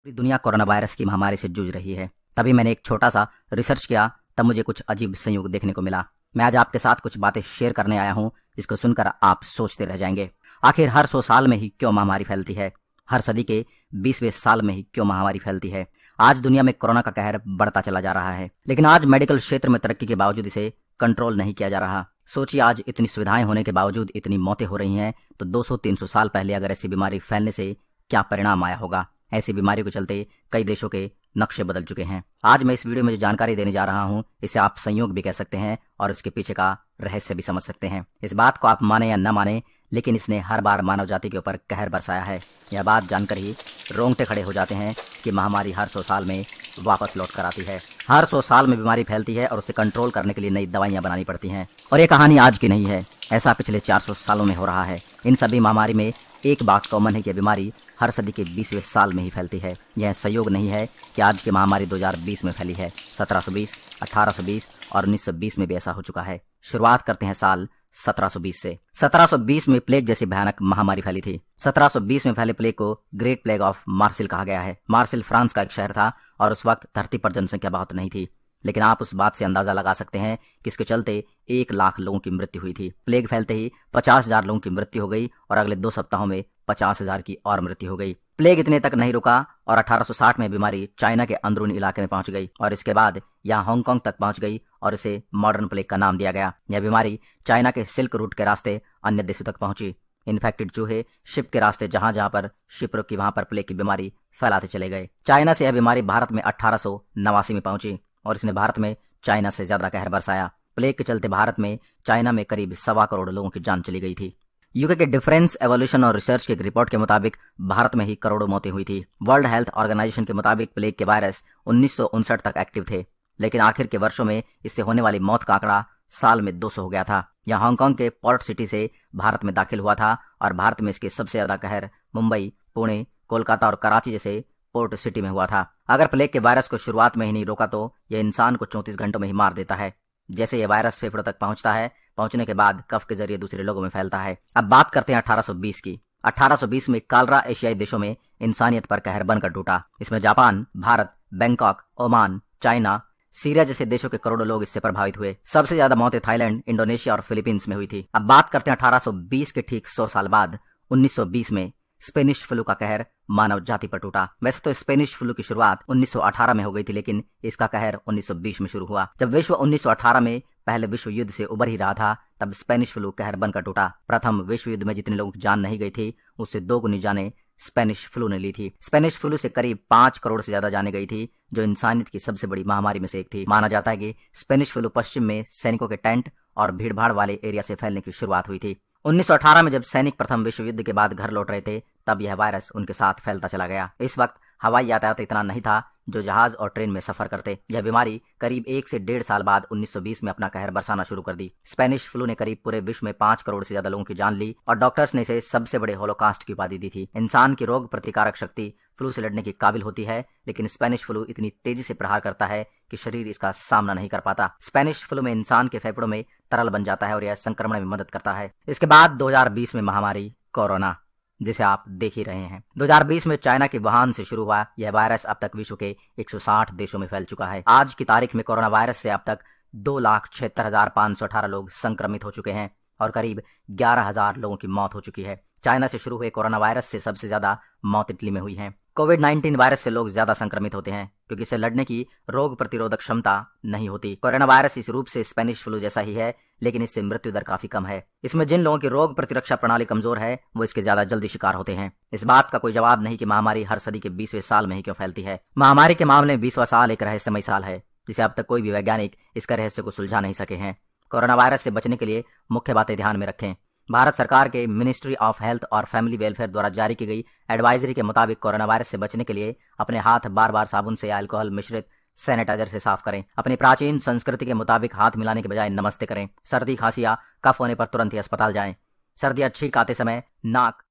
पूरी दुनिया corona virus की महामारी से जूझ रही है। तभी मैंने एक छोटा सा रिसर्च किया, तब मुझे कुछ अजीब संयोग देखने को मिला। मैं आज आपके साथ कुछ बातें शेयर करने आया हूं, जिसको सुनकर आप सोचते रह जाएंगे। आखिर हर 100 साल में ही क्यों महामारी फैलती है? हर सदी के 20वें साल में ही क्यों महामारी फैलती है? आज दुनिया में कोरोना का कहर बढ़ता चला जा रहा है, लेकिन आज मेडिकल क्षेत्र में तरक्की के बावजूद इसे कंट्रोल नहीं किया जा रहा। सोचिए, आज इतनी सुविधाएं होने के बावजूद इतनी मौतें हो रही हैं, तो 200-300 साल पहले अगर ऐसी बीमारी फैलने से क्या परिणाम आया होगा? ऐसी बीमारी को चलते कई देशों के नक्शे बदल चुके हैं। आज मैं इस वीडियो में जो जानकारी देने जा रहा हूं, इसे आप संयोग भी कह सकते हैं और इसके पीछे का रहस्य भी समझ सकते हैं। इस बात को आप माने या न माने, लेकिन इसने हर बार मानव जाति के ऊपर कहर बरसाया है। यह बात जानकर ही रोंगटे खड़े हो जाते हैं कि महामारी हर 100 साल में वापस लौट कर आती है। हर 100 साल में बीमारी फैलती है और उसे कंट्रोल करने के लिए नई दवाइयां बनानी पड़ती हैं। और ये कहानी आज की नहीं है, ऐसा पिछले 400 सालों में हो रहा है। इन सभी महामारी में एक बात कॉमन है कि बीमारी हर सदी के 20वें साल में ही फैलती है। यह संयोग नहीं है कि आज की महामारी 2020 में फैली है। 1720, 1820 और 1920 में भी ऐसा हो चुका है। शुरुआत करते हैं साल 1720 से। 1720 में प्लेग जैसी भयानक महामारी फैली थी। 1720 में फैले प्लेग को ग्रेट प्लेग ऑफ मार्सिल कहा गया है। मार्सिल फ्रांस का एक शहर था और उस वक्त धरती पर जनसंख्या बहुत नहीं थी, लेकिन आप उस बात से अंदाजा लगा सकते हैं कि इसके चलते 1 लाख लोगों की मृत्यु हुई थी। प्लेग फैलते ही 50,000 लोगों की मृत्यु हो गई और अगले 2 सप्ताहों में 50,000 की और मृत्यु हो गई। प्लेग इतने तक नहीं रुका और 1860 में बीमारी चाइना के अंदरूनी इलाके में पहुंच गई और इसके बाद यहां हांगकांग तक पहुंच गई और इसे मॉडर्न प्लेग का नाम दिया गया। यह बीमारी चाइना के सिल्क रूट के रास्ते अन्य देशों तक पहुंची। इन्फेक्टेड चूहे शिप के रास्ते जहां जहां पर शिप रुकी वहां पर प्लेग की बीमारी फैलाते चले गए। चाइना से यह बीमारी भारत में 1889 में पहुंची और इसने भारत में चाइना से ज्यादा कहर बरसाया। प्लेग के चलते भारत में चाइना में करीब 1.25 करोड़ लोगों की जान चली गई थी। यूके के डिफरेंस एवोल्यूशन और रिसर्च की एक रिपोर्ट के मुताबिक भारत में ही करोड़ों मौतें हुई थी। वर्ल्ड हेल्थ ऑर्गेनाइजेशन के मुताबिक प्लेग के वायरस 1959 तक एक्टिव थे, लेकिन आखिर के वर्षों में इससे होने वाली मौत का आंकड़ा साल में 200 हो गया था। यह हांगकांग के पोर्ट सिटी से भारत में दाखिल हुआ था और भारत में इसके सबसे ज्यादा कहर मुंबई, पुणे, कोलकाता और कराची जैसे पोर्ट सिटी में हुआ था। अगर प्लेग के वायरस को शुरुआत में ही नहीं रोका तो यह इंसान को 34 घंटों में ही मार देता है। जैसे यह वायरस फेफड़ों तक पहुंचता है, पहुंचने के बाद कफ के जरिए दूसरे लोगों में फैलता है। अब बात करते हैं 1820 की। 1820 में कालरा एशियाई देशों में इंसानियत पर कहर बनकर टूटा। इसमें Japan, Bharat, Bangkok, Oman, China, Syria जैसे देशों के करोड़ों लोग इससे प्रभावित हुए। सबसे ज्यादा मौतें थाईलैंड, इंडोनेशिया और फिलीपींस में हुई थी। अब बात करते हैं 1820 के ठीक 100 साल बाद 1920 में स्पेनिश फ्लू का कहर मानव जाति पर टूटा। वैसे तो स्पेनिश फ्लू की शुरुआत 1918 में हो गई थी, लेकिन इसका कहर 1920 में शुरू हुआ। जब विश्व 1918 में पहले विश्व युद्ध से उबर ही रहा था, तब स्पेनिश फ्लू कहर बनकर टूटा। प्रथम विश्व युद्ध में जितने लोगों की जान नहीं गई थी, उससे 2 गुनी जानें स्पेनिश फ्लू ने ली थी। स्पेनिश फ्लू से करीब 5 करोड़ से ज्यादा जाने गई थी, जो इंसानियत की सबसे बड़ी महामारी में से एक थी। माना जाता है कि स्पेनिश फ्लू पश्चिम में सैनिकों के टेंट और भीड़भाड़ वाले एरिया से फैलने की शुरुआत हुई थी। 1918 में जब सैनिक प्रथम विश्व युद्ध के बाद घर लौट रहे थे, तब यह वायरस उनके साथ फैलता चला गया। इस वक्त हवाई यातायात इतना नहीं था जो जहाज और ट्रेन में सफर करते। यह बीमारी करीब 1 से 1.5 साल बाद 1920 में अपना कहर बरसाना शुरू कर दी। स्पेनिश फ्लू ने करीब पूरे विश्व में 5 करोड़ से ज्यादा लोगों की जान ली और डॉक्टर्स ने इसे सबसे बड़े होलोकास्ट की उपाधि दी थी। इंसान की रोग प्रतिकारक शक्ति फ्लू से लड़ने की काबिल होती है, लेकिन स्पेनिश फ्लू इतनी तेजी से प्रहार करता है कि शरीर इसका सामना नहीं कर पाता। स्पेनिश फ्लू में इंसान के फेफड़ों में तरल बन जाता है और यह संक्रमण में मदद करता है। इसके बाद 2020 में महामारी कोरोना, जिसे आप देख ही रहे हैं। 2020 में चाइना के वुहान से शुरू हुआ यह वायरस अब तक विश्व के 160 देशों में फैल चुका है। आज की तारीख में कोरोना वायरस से अब तक 2,76,518 लोग संक्रमित हो चुके हैं और करीब 11,000 लोगों की मौत हो चुकी है। चाइना से शुरू हुए कोरोना वायरस से सबसे ज्यादा मौत इटली में हुई है। कोविड-19 वायरस से लोग ज्यादा संक्रमित होते हैं क्योंकि इसे लड़ने की रोग प्रतिरोधक क्षमता नहीं होती। कोरोना वायरस इस रूप से स्पेनिश फ्लू जैसा ही है, लेकिन इससे मृत्यु दर काफी कम है। इसमें जिन लोगों की रोग प्रतिरक्षा प्रणाली कमजोर है, वो इसके ज्यादा जल्दी शिकार होते हैं। इस बात का कोई जवाब नहीं कि महामारी हर सदी के 20वें साल में ही क्यों फैलती है। महामारी के मामले में 20वां साल एक रहस्यमय साल है, जिसे अब तक कोई भी वैज्ञानिक इसका रहस्य को सुलझा नहीं सके हैं। कोरोना वायरस से बचने के लिए मुख्य बातें ध्यान में रखें। भारत सरकार के मिनिस्ट्री ऑफ हेल्थ और फैमिली वेलफेयर द्वारा जारी की गई एडवाइजरी के मुताबिक कोरोना वायरस से बचने के लिए अपने हाथ बार बार साबुन से या अल्कोहल मिश्रित सैनिटाइजर से साफ करें। अपनी प्राचीन संस्कृति के मुताबिक हाथ मिलाने के बजाय नमस्ते करें। सर्दी, खांसी या कफ होने पर तुरंत ही अस्पताल जाएं। सर्दियां छींक आते समय नाक,